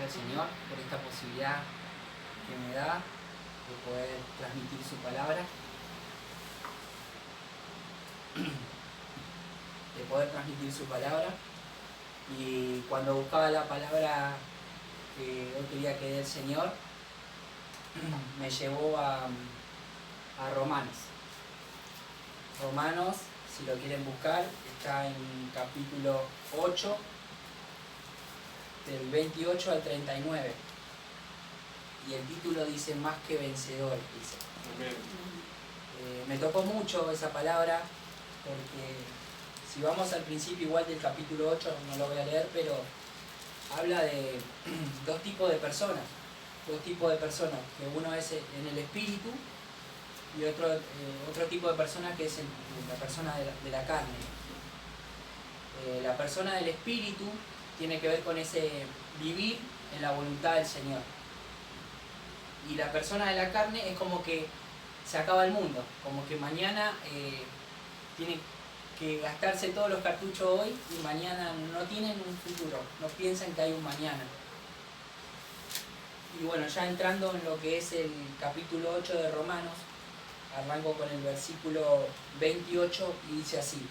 agradecer al Señor por esta posibilidad que me da de poder transmitir su palabra, y cuando buscaba la palabra que hoy quería que dé el Señor, me llevó a Romanos. Romanos, si lo quieren buscar, está en capítulo 8, del 28 al 39. Y el título dice más que vencedores, dice. Me tocó mucho esa palabra porque si vamos al principio igual del capítulo 8, no lo voy a leer, pero habla de dos tipos de personas, que uno es en el espíritu y otro tipo de persona que es la persona de la carne. La persona del espíritu tiene que ver con ese vivir en la voluntad del Señor. Y la persona de la carne es como que se acaba el mundo, como que mañana tiene que gastarse todos los cartuchos hoy y mañana no tienen un futuro, no piensan que hay un mañana. Y bueno, ya entrando en lo que es el capítulo 8 de Romanos, arranco con el versículo 28 y dice así: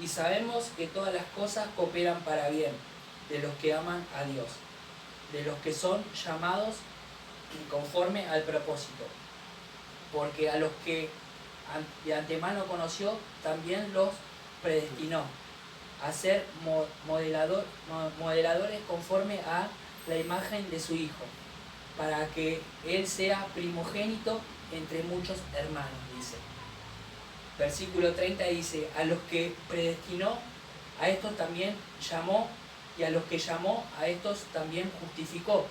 y sabemos que todas las cosas cooperan para bien de los que aman a Dios, de los que son llamados conforme al propósito, porque a los que de antemano conoció, también los predestinó a ser modeladores conforme a la imagen de su Hijo, para que Él sea primogénito entre muchos hermanos, dice. Versículo 30 dice: a los que predestinó, a estos también llamó, y a los que llamó, a estos también justificó,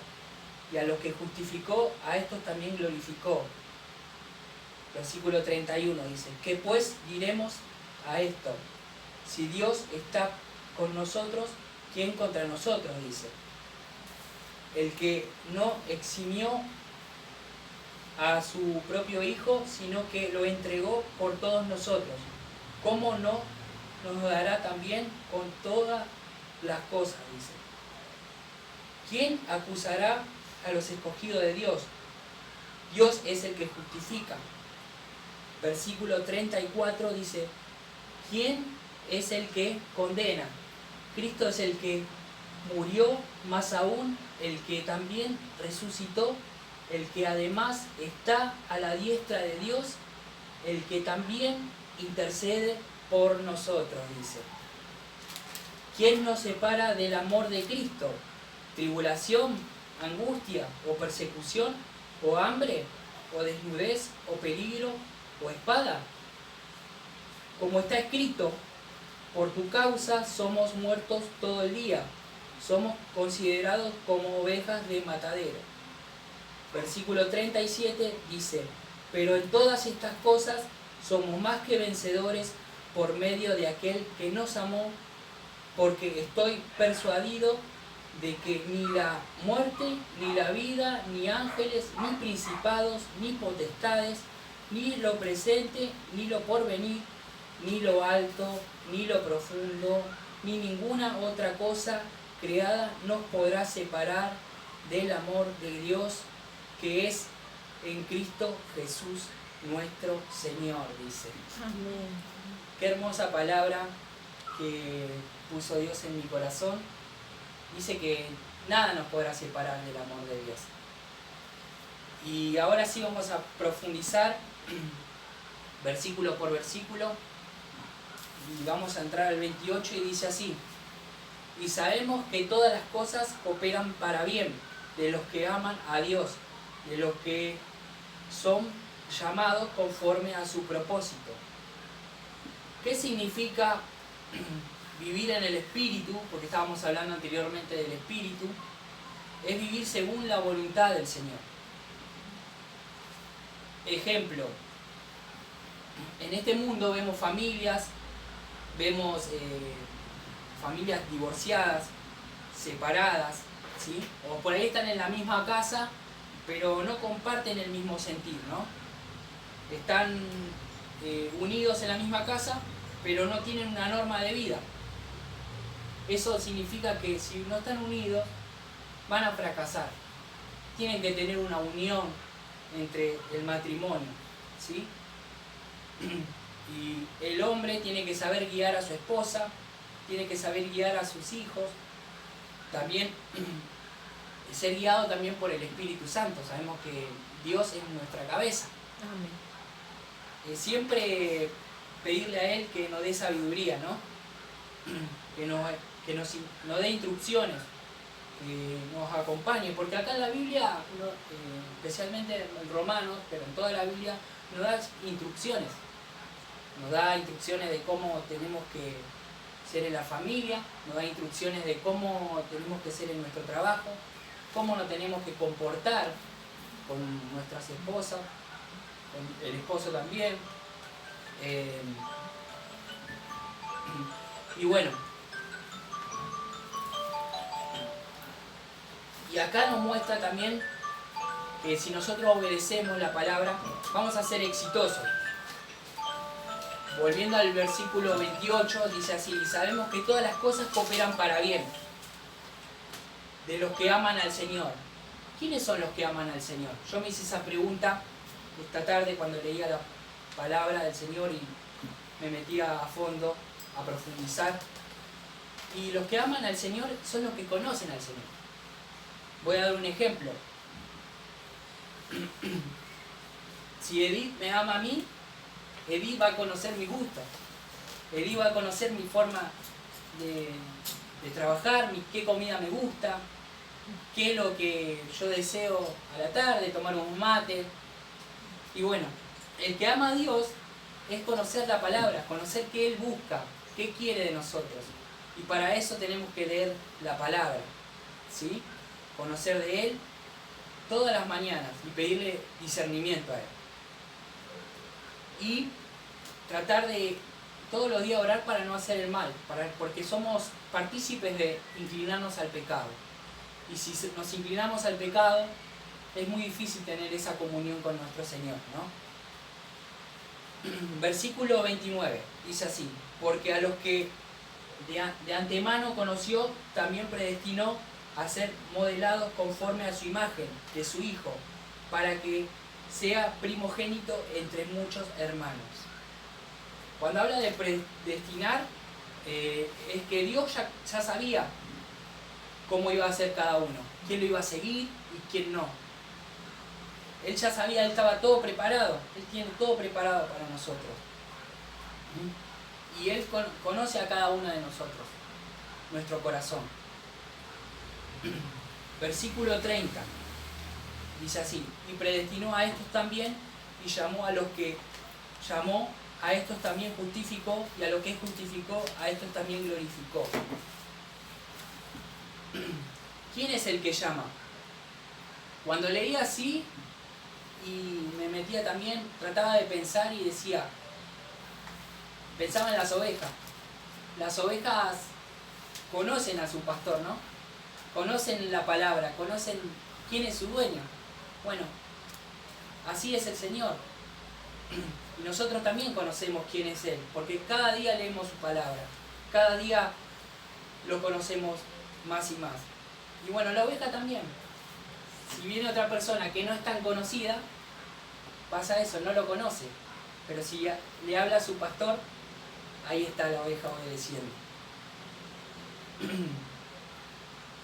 y a los que justificó, a estos también glorificó. Versículo 31 dice: ¿qué pues diremos a esto? Si Dios está con nosotros, ¿quién contra nosotros? Dice. El que no eximió a su propio Hijo, sino que lo entregó por todos nosotros, ¿cómo no nos dará también con todas las cosas? Dice. ¿Quién acusará a los escogidos de Dios? Dios es el que justifica. Versículo 34 dice: ¿quién es el que condena? Cristo es el que murió, más aún el que también resucitó, el que además está a la diestra de Dios, el que también intercede por nosotros, dice. ¿Quién nos separa del amor de Cristo? ¿Tribulación, angustia o persecución, o hambre, o desnudez, o peligro, o espada? Como está escrito: por tu causa somos muertos todo el día, somos considerados como ovejas de matadero. Versículo 37 dice: pero en todas estas cosas somos más que vencedores por medio de aquel que nos amó, porque estoy persuadido de que ni la muerte, ni la vida, ni ángeles, ni principados, ni potestades, ni lo presente, ni lo porvenir, ni lo alto, ni lo profundo, ni ninguna otra cosa creada nos podrá separar del amor de Dios que es en Cristo Jesús nuestro Señor, dice. Amén. Qué hermosa palabra que puso Dios en mi corazón. Dice que nada nos podrá separar del amor de Dios. Y ahora sí vamos a profundizar versículo por versículo. Y vamos a entrar al 28 y dice así: y sabemos que todas las cosas cooperan para bien de los que aman a Dios, de los que son llamados conforme a su propósito. ¿Qué significa vivir en el Espíritu? Porque estábamos hablando anteriormente del Espíritu. Es vivir según la voluntad del Señor. Ejemplo: en este mundo vemos familias, familias divorciadas, separadas, ¿sí? O por ahí están en la misma casa, pero no comparten el mismo sentir, ¿no? Están unidos en la misma casa, pero no tienen una norma de vida. Eso significa que si no están unidos, van a fracasar. Tienen que tener una unión entre el matrimonio, ¿sí? Y el hombre tiene que saber guiar a su esposa, tiene que saber guiar a sus hijos, también ser guiado también por el Espíritu Santo. Sabemos que Dios es nuestra cabeza. Amén. Siempre pedirle a Él que nos dé sabiduría, ¿no? Que nos dé instrucciones, que nos acompañe, porque acá en la Biblia, especialmente en Romanos, pero en toda la Biblia, nos da instrucciones. Nos da instrucciones de cómo tenemos que ser en la familia, nos da instrucciones de cómo tenemos que ser en nuestro trabajo, cómo nos tenemos que comportar con nuestras esposas, con el esposo también. Y bueno, y acá nos muestra también que si nosotros obedecemos la palabra, vamos a ser exitosos. Volviendo al versículo 28, dice así: y sabemos que todas las cosas cooperan para bien de los que aman al Señor. ¿Quiénes son los que aman al Señor? Yo me hice esa pregunta esta tarde cuando leía la palabra del Señor y me metía a fondo a profundizar. Y los que aman al Señor son los que conocen al Señor. Voy a dar un ejemplo. Si Edith me ama a mí, Edith va a conocer mi gusto. Edith va a conocer mi forma de trabajar, qué comida me gusta, qué es lo que yo deseo a la tarde, tomar un mate. Y bueno, el que ama a Dios es conocer la palabra, conocer qué Él busca, qué quiere de nosotros. Y para eso tenemos que leer la palabra, ¿sí? Conocer de Él todas las mañanas y pedirle discernimiento a Él. Y tratar de todos los días orar para no hacer el mal, porque somos partícipes de inclinarnos al pecado. Y si nos inclinamos al pecado, es muy difícil tener esa comunión con nuestro Señor, ¿no? Versículo 29, dice así: porque a los que de antemano conoció, también predestinó a ser modelados conforme a su imagen de su Hijo, para que sea primogénito entre muchos hermanos. Cuando habla de predestinar, es que Dios ya sabía cómo iba a ser cada uno, quién lo iba a seguir y quién no. Él ya sabía, Él estaba todo preparado, Él tiene todo preparado para nosotros. Y Él conoce a cada uno de nosotros, nuestro corazón. Versículo 30, dice así: y predestinó a estos también, y llamó a los que llamó, a estos también justificó, y a los que justificó, a estos también glorificó. ¿Quién es el que llama? Cuando leía así y me metía también, trataba de pensar y pensaba en las ovejas. Las ovejas conocen a su pastor, ¿no? Conocen la palabra, conocen quién es su dueño. Bueno, así es el Señor. Y nosotros también conocemos quién es Él, porque cada día leemos su palabra, cada día lo conocemos más y más. Y bueno, la oveja también. Si viene otra persona que no es tan conocida, pasa eso, no lo conoce. Pero si le habla a su pastor, ahí está la oveja obedeciendo.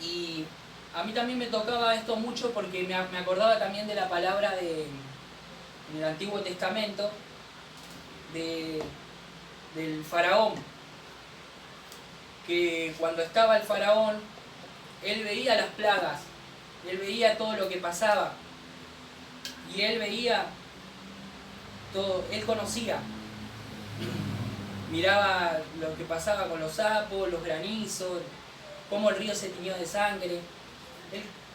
Y a mí también me tocaba esto mucho porque me acordaba también de la palabra en el Antiguo Testamento del faraón, que cuando estaba el faraón, él veía las plagas, él veía todo lo que pasaba, y él veía todo, él conocía, miraba lo que pasaba con los sapos, los granizos, cómo el río se tiñó de sangre.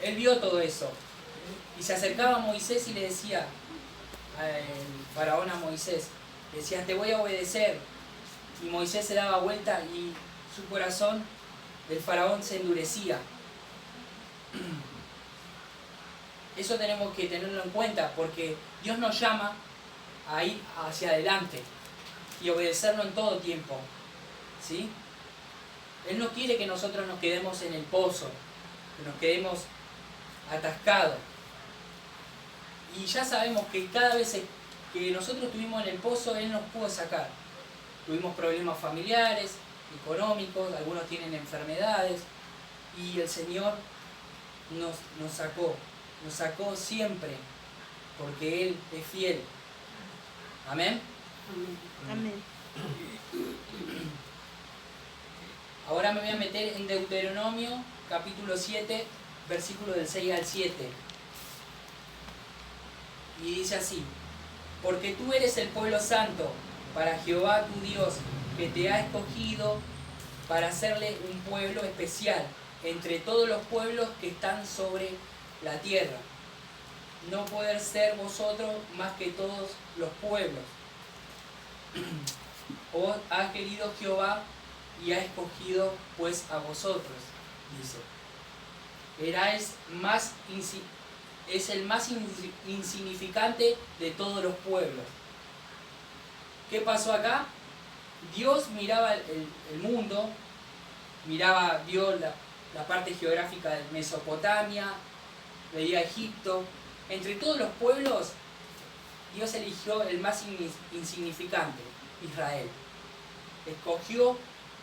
Él vio todo eso, y se acercaba a Moisés y le decía, el faraón a Moisés, le decía: te voy a obedecer. Y Moisés se daba vuelta y su corazón del faraón se endurecía. Eso tenemos que tenerlo en cuenta, porque Dios nos llama a ir hacia adelante y obedecerlo en todo tiempo, ¿sí? Él no quiere que nosotros nos quedemos en el pozo, que nos quedemos atascados. Y ya sabemos que cada vez que nosotros estuvimos en el pozo, Él nos pudo sacar. Tuvimos problemas familiares, económicos, algunos tienen enfermedades, y el Señor nos sacó siempre, porque Él es fiel. Amén. Amén. Ahora me voy a meter en Deuteronomio, capítulo 7, versículo del 6 al 7. Y dice así: porque tú eres el pueblo santo para Jehová tu Dios, que te ha escogido para hacerle un pueblo especial entre todos los pueblos que están sobre la tierra. No poder ser vosotros más que todos los pueblos. Os ha querido Jehová y ha escogido pues a vosotros, dice. Es el más insignificante de todos los pueblos. ¿Qué pasó acá? Dios miraba el mundo, vio la parte geográfica de Mesopotamia, veía Egipto. Entre todos los pueblos, Dios eligió el más insignificante, Israel. Escogió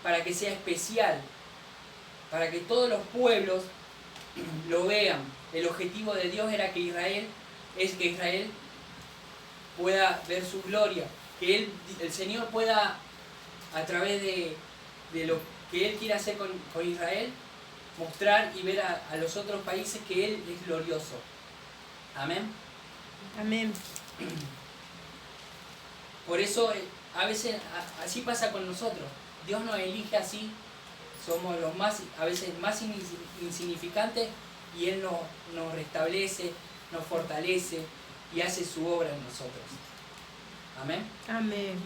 para que sea especial, para que todos los pueblos lo vean. El objetivo de Dios era que Israel pueda ver su gloria, que el Señor pueda, a través de lo que Él quiere hacer con Israel, mostrar y ver a los otros países que Él es glorioso. Amén. Amén. Por eso a veces así pasa con nosotros. Dios nos elige así, somos los a veces más insignificantes, y Él nos restablece, nos fortalece y hace su obra en nosotros. Amén. Amén.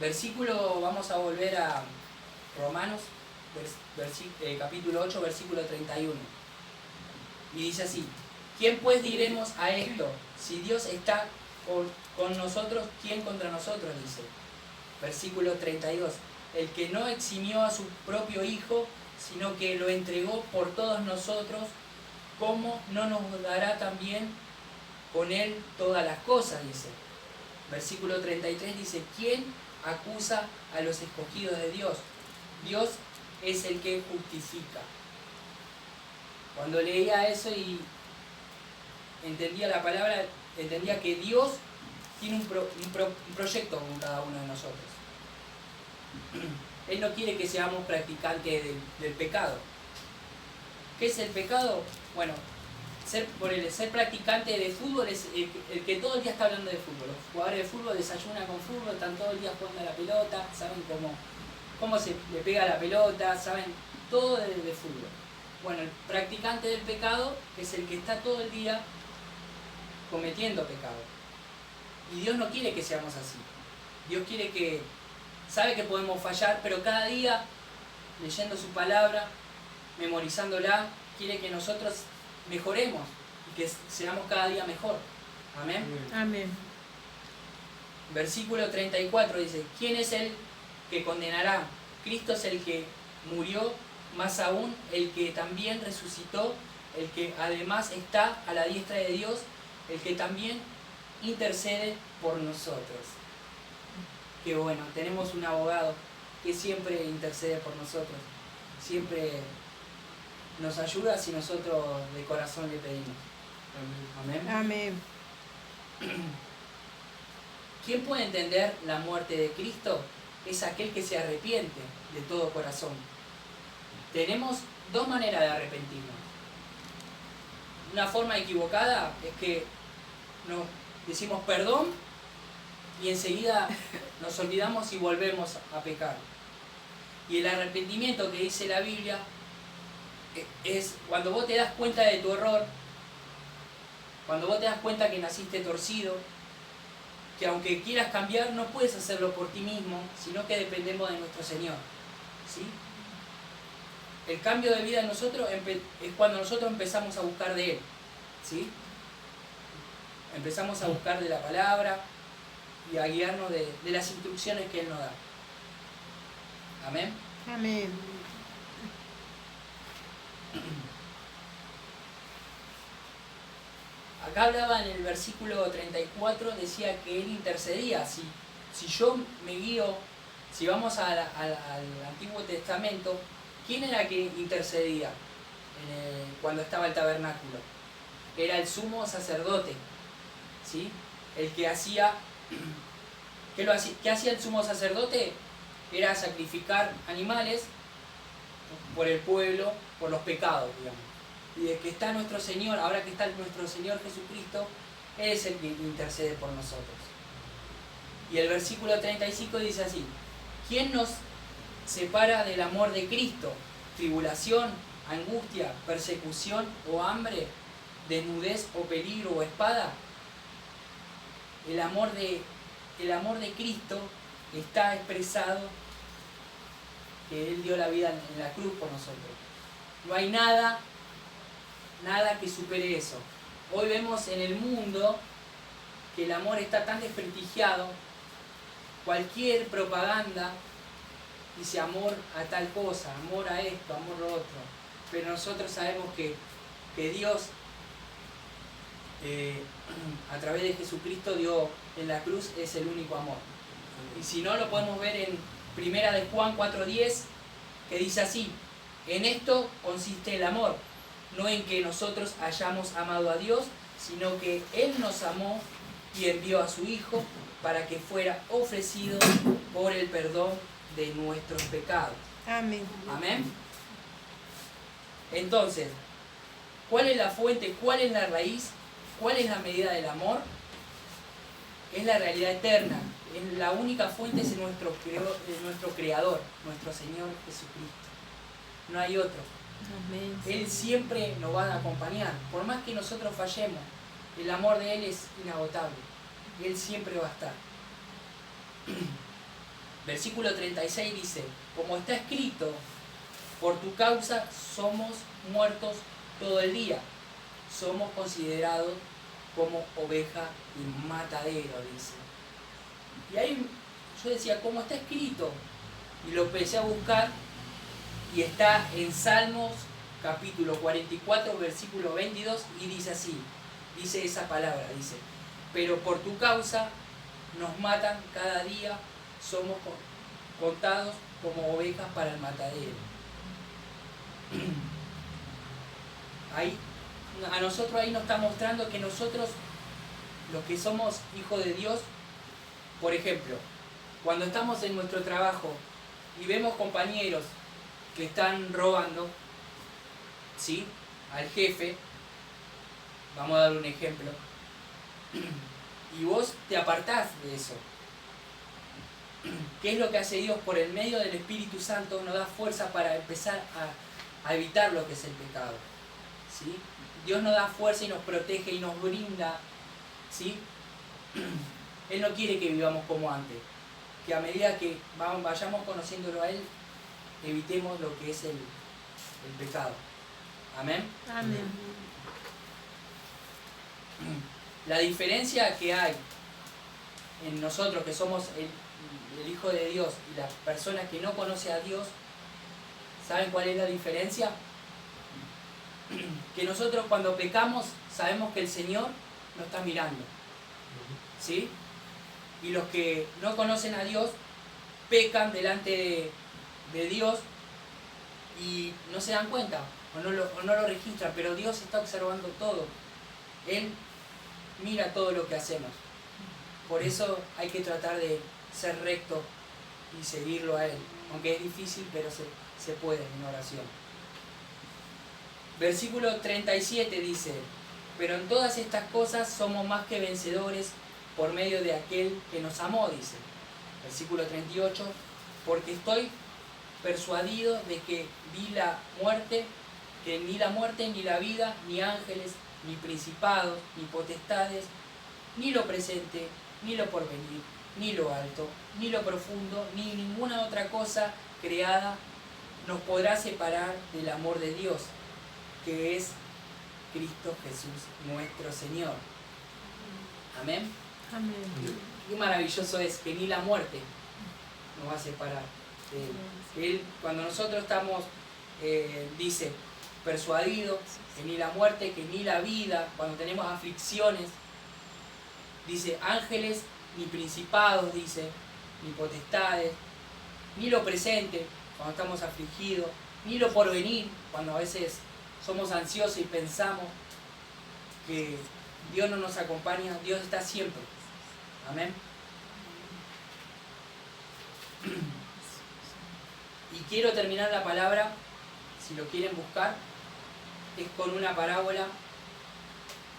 Versículo, vamos a volver a Romanos, capítulo 8, versículo 31. Y dice así: ¿quién pues diremos a esto? Si Dios está con nosotros, ¿quién contra nosotros? Dice. Versículo 32. El que no eximió a su propio Hijo, sino que lo entregó por todos nosotros, ¿cómo no nos dará también con Él todas las cosas? Dice. Versículo 33 dice: ¿quién acusa a los escogidos de Dios? Dios es el que justifica. Cuando leía eso y entendía la palabra, entendía que Dios tiene un proyecto con cada uno de nosotros. Él no quiere que seamos practicantes del pecado. ¿Qué es el pecado? Bueno, ser practicante de fútbol es el que todo el día está hablando de fútbol. Los jugadores de fútbol desayunan con fútbol, están todo el día jugando a la pelota, saben cómo se le pega la pelota, saben todo de fútbol. Bueno, el practicante del pecado es el que está todo el día cometiendo pecado. Y Dios no quiere que seamos así. Dios sabe que podemos fallar, pero cada día, leyendo su palabra, memorizándola, quiere que nosotros mejoremos y que seamos cada día mejor. Amén. Amén. Versículo 34 dice: ¿quién es el que condenará? Cristo es el que murió, más aún el que también resucitó, el que además está a la diestra de Dios, el que también intercede por nosotros. Qué bueno, tenemos un abogado que siempre intercede por nosotros, siempre nos ayuda si nosotros de corazón le pedimos. Amén. Amén. ¿Quién puede entender la muerte de Cristo? Es aquel que se arrepiente de todo corazón. Tenemos dos maneras de arrepentirnos. Una forma equivocada es que nos decimos perdón y enseguida nos olvidamos y volvemos a pecar. Y el arrepentimiento que dice la Biblia es cuando vos te das cuenta de tu error, cuando vos te das cuenta que naciste torcido, que aunque quieras cambiar no puedes hacerlo por ti mismo, sino que dependemos de nuestro Señor. ¿Sí? El cambio de vida en nosotros es cuando nosotros empezamos a buscar de Él. ¿Sí? Empezamos a buscar de la palabra y a guiarnos de las instrucciones que Él nos da. Amén. Amén. Acá hablaba en el versículo 34, decía que él intercedía. Si yo me guío, si vamos al Antiguo Testamento, ¿quién era que intercedía cuando estaba el tabernáculo? Era el sumo sacerdote, ¿sí? El que hacía... ¿Qué hacía el sumo sacerdote? Era sacrificar animales por el pueblo, por los pecados, digamos. Y de que está nuestro Señor, ahora que está nuestro Señor Jesucristo, Él es el que intercede por nosotros. Y el versículo 35 dice así: ¿quién nos separa del amor de Cristo? ¿Tribulación, angustia, persecución o hambre, desnudez o peligro o espada? El amor de Cristo está expresado que Él dio la vida en la cruz por nosotros. No hay nada que supere eso. Hoy vemos en el mundo que el amor está tan desprestigiado. Cualquier propaganda dice amor a tal cosa, amor a esto, amor a lo otro. Pero nosotros sabemos que Dios, a través de Jesucristo, dio en la cruz, es el único amor. Y si no, lo podemos ver en 1 de Juan 4:10, que dice así: en esto consiste el amor, no en que nosotros hayamos amado a Dios, sino que Él nos amó y envió a su Hijo para que fuera ofrecido por el perdón de nuestros pecados. Amén. Amén. Entonces, ¿cuál es la fuente? ¿Cuál es la raíz? ¿Cuál es la medida del amor? Es la realidad eterna. La única fuente es nuestro Creador, nuestro Señor Jesucristo. No hay otro. Amén. Él siempre nos va a acompañar. Por más que nosotros fallemos, el amor de Él es inagotable. Él siempre va a estar. Versículo 36 dice: como está escrito, por tu causa somos muertos todo el día. Somos considerados como oveja y matadero, dice. Y ahí yo decía, ¿cómo está escrito? Y lo empecé a buscar y está en Salmos capítulo 44, versículo 22, y dice así, dice esa palabra, dice: pero por tu causa nos matan cada día, somos contados como ovejas para el matadero. Ahí, a nosotros ahí nos está mostrando que nosotros, los que somos hijos de Dios, por ejemplo, cuando estamos en nuestro trabajo y vemos compañeros que están robando, ¿sí?, al jefe, vamos a dar un ejemplo, y vos te apartás de eso. ¿Qué es lo que hace Dios? Por el medio del Espíritu Santo nos da fuerza para empezar a evitar lo que es el pecado, ¿sí? Dios nos da fuerza y nos protege y nos brinda, ¿sí? Él no quiere que vivamos como antes, que a medida que vayamos conociéndolo a Él, evitemos lo que es el pecado. Amén. Amén. La diferencia que hay en nosotros, que somos el Hijo de Dios, y las personas que no conocen a Dios, ¿saben cuál es la diferencia? Que nosotros cuando pecamos sabemos que el Señor nos está mirando, ¿sí? Y los que no conocen a Dios pecan delante de Dios y no se dan cuenta o no lo registran, pero Dios está observando todo. Él mira todo lo que hacemos. Por eso hay que tratar de ser recto y seguirlo a Él, aunque es difícil, pero se puede en oración. Versículo 37 dice: pero en todas estas cosas somos más que vencedores por medio de aquel que nos amó, dice. Versículo 38: porque estoy persuadido de que ni la muerte, ni la vida, ni ángeles, ni principados, ni potestades, ni lo presente, ni lo porvenir, ni lo alto, ni lo profundo, ni ninguna otra cosa creada nos podrá separar del amor de Dios, que es Cristo Jesús nuestro Señor. Amén. Amén. Qué maravilloso es que ni la muerte nos va a separar de Él. Que Él, cuando nosotros estamos, dice, persuadido que ni la muerte, que ni la vida, cuando tenemos aflicciones, dice ángeles, ni principados, dice, ni potestades, ni lo presente, cuando estamos afligidos, ni lo porvenir, cuando a veces somos ansiosos y pensamos que Dios no nos acompaña, Dios está siempre. Amén. Y quiero terminar la palabra, si lo quieren buscar, es con una parábola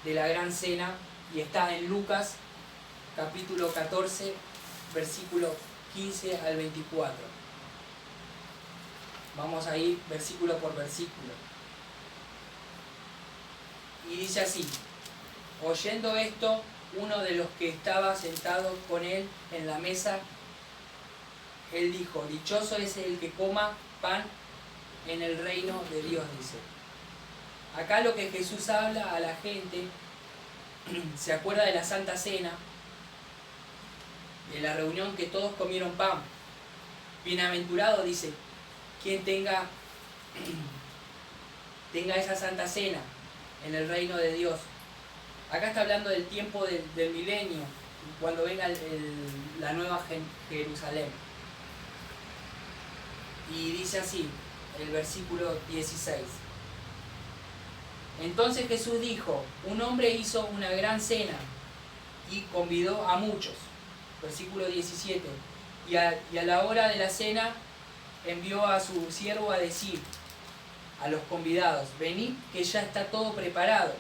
de la gran cena y está en Lucas capítulo 14, versículo 15 al 24. Vamos a ir versículo por versículo. Y dice así: oyendo esto, uno de los que estaba sentado con él en la mesa, él dijo: dichoso es el que coma pan en el reino de Dios, dice. Acá lo que Jesús habla a la gente, se acuerda de la Santa Cena, de la reunión que todos comieron pan. Bienaventurado, dice, quien tenga esa Santa Cena en el reino de Dios. Acá está hablando del tiempo del milenio, cuando venga la nueva Jerusalén. Y dice así, el versículo 16. Entonces Jesús dijo: un hombre hizo una gran cena y convidó a muchos. Versículo 17. Y a la hora de la cena envió a su siervo a decir a los convidados: venid, que ya está todo preparado.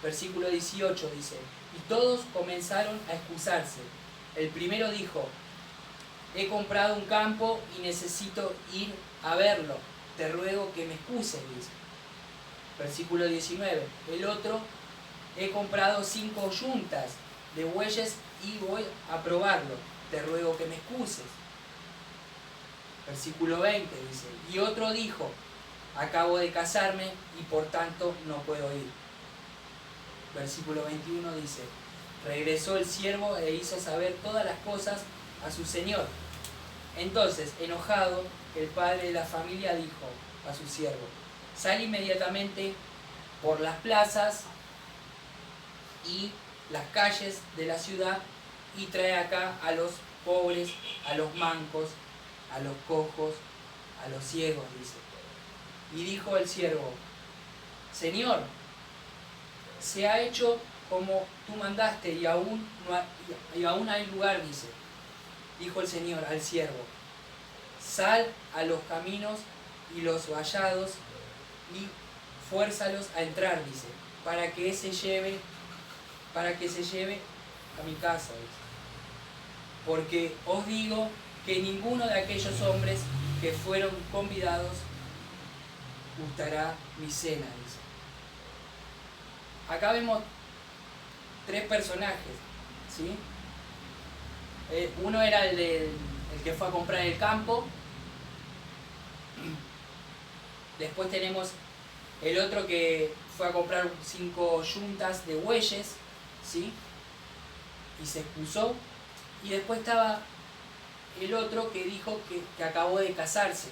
Versículo 18 dice: y todos comenzaron a excusarse. El primero dijo: he comprado un campo y necesito ir a verlo, te ruego que me excuses, dice. Versículo 19. El otro: he comprado 5 yuntas de bueyes y voy a probarlo, te ruego que me excuses. Versículo 20 dice: y otro dijo: acabo de casarme y por tanto no puedo ir. Versículo 21 dice: regresó el siervo e hizo saber todas las cosas a su señor. Entonces, enojado, el padre de la familia dijo a su siervo: sal inmediatamente por las plazas y las calles de la ciudad y trae acá a los pobres, a los mancos, a los cojos, a los ciegos, dice. Y dijo el siervo: Señor, se ha hecho como tú mandaste y aún hay lugar, dice. Dijo el Señor al siervo: sal a los caminos y los vallados y fuérzalos a entrar, dice, para que se lleve a mi casa, dice. Porque os digo que ninguno de aquellos hombres que fueron convidados gustará mi cena, dice. Acá vemos 3 personajes, ¿sí? Uno era el que fue a comprar el campo. Después tenemos el otro que fue a comprar 5 yuntas de bueyes, ¿sí? Y se excusó. Y después estaba el otro que dijo que acabó de casarse.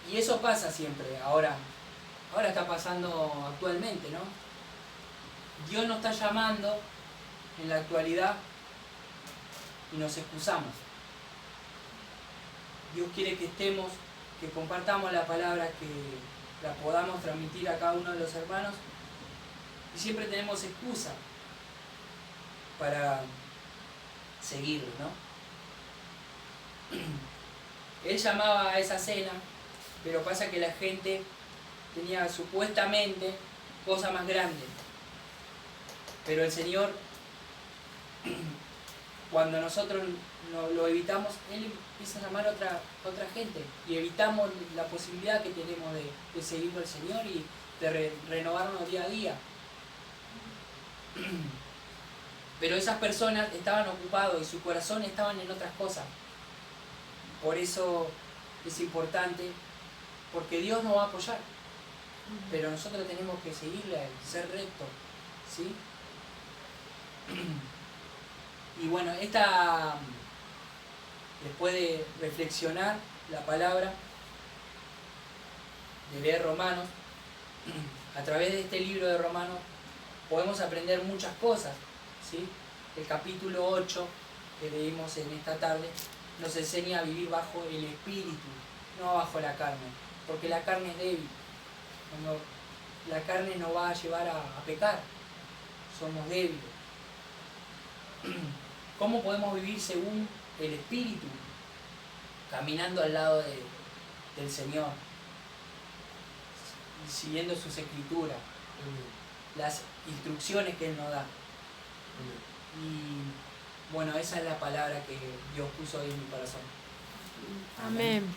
Y eso pasa siempre, ahora está pasando actualmente, ¿no? Dios nos está llamando en la actualidad y nos excusamos. Dios quiere que estemos, que compartamos la palabra, que la podamos transmitir a cada uno de los hermanos, y siempre tenemos excusa para seguirlo, ¿no? Él llamaba a esa cena, pero pasa que la gente tenía supuestamente cosas más grandes. Pero el Señor, cuando nosotros lo evitamos, Él empieza a llamar a otra gente y evitamos la posibilidad que tenemos de seguirlo al Señor y de renovarnos día a día. Pero esas personas estaban ocupados y su corazón estaban en otras cosas. Por eso es importante, porque Dios nos va a apoyar, pero nosotros tenemos que seguirle a Él, ser rectos, ¿sí? Y bueno, después de reflexionar la palabra, de leer Romanos, a través de este libro de Romanos podemos aprender muchas cosas, ¿sí? El capítulo 8 que leímos en esta tarde nos enseña a vivir bajo el Espíritu, no bajo la carne, porque la carne es débil. La carne nos va a llevar a pecar, somos débiles. ¿Cómo podemos vivir según el Espíritu? Caminando al lado del Señor, siguiendo sus escrituras, las instrucciones que Él nos da. Y bueno, esa es la palabra que Dios puso hoy en mi corazón. Amén.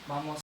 Vamos